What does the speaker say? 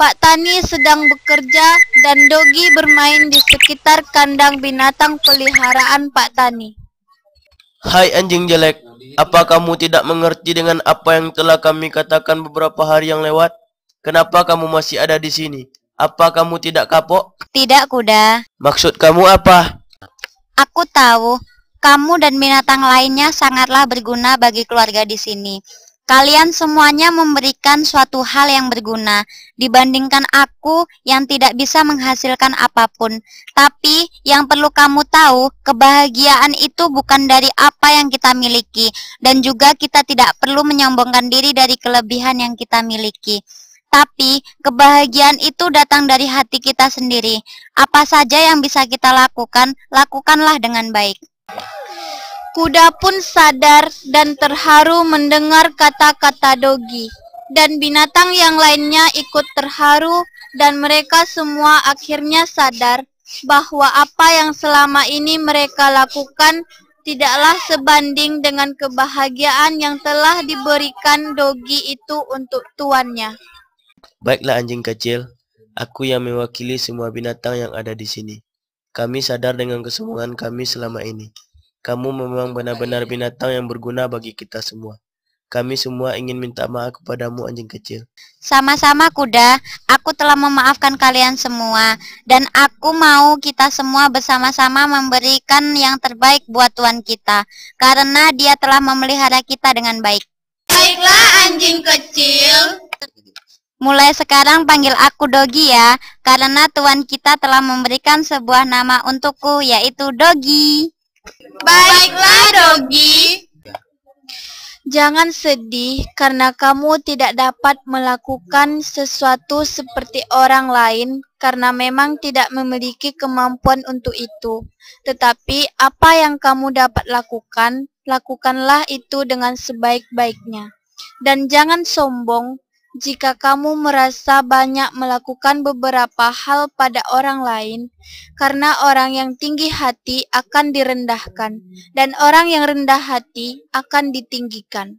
Pak Tani sedang bekerja dan Dogi bermain di sekitar kandang binatang peliharaan Pak Tani. Hai anjing jelek, apa kamu tidak mengerti dengan apa yang telah kami katakan beberapa hari yang lewat? Kenapa kamu masih ada di sini? Apa kamu tidak kapok? Tidak, kuda. Maksud kamu apa? Aku tahu, kamu dan binatang lainnya sangatlah berguna bagi keluarga di sini. Kalian semuanya memberikan suatu hal yang berguna dibandingkan aku yang tidak bisa menghasilkan apapun. Tapi yang perlu kamu tahu, kebahagiaan itu bukan dari apa yang kita miliki, dan juga kita tidak perlu menyombongkan diri dari kelebihan yang kita miliki. Tapi kebahagiaan itu datang dari hati kita sendiri. Apa saja yang bisa kita lakukan, lakukanlah dengan baik. Kuda pun sadar dan terharu mendengar kata-kata Dogi, dan binatang yang lainnya ikut terharu, dan mereka semua akhirnya sadar bahwa apa yang selama ini mereka lakukan tidaklah sebanding dengan kebahagiaan yang telah diberikan Dogi itu untuk tuannya. Baiklah anjing kecil, aku yang mewakili semua binatang yang ada di sini. Kami sadar dengan kesombongan kami selama ini. Kamu memang benar-benar binatang yang berguna bagi kita semua. Kami semua ingin minta maaf kepadamu anjing kecil. Sama-sama kuda, aku telah memaafkan kalian semua. Dan aku mau kita semua bersama-sama memberikan yang terbaik buat Tuan kita. Karena dia telah memelihara kita dengan baik. Baiklah anjing kecil. Mulai sekarang panggil aku Dogi ya. Karena Tuan kita telah memberikan sebuah nama untukku, yaitu Dogi. Baiklah Dogi. Jangan sedih karena kamu tidak dapat melakukan sesuatu seperti orang lain karena memang tidak memiliki kemampuan untuk itu. Tetapi apa yang kamu dapat lakukan, lakukanlah itu dengan sebaik-baiknya. Dan jangan sombong jika kamu merasa banyak melakukan beberapa hal pada orang lain, karena orang yang tinggi hati akan direndahkan, dan orang yang rendah hati akan ditinggikan.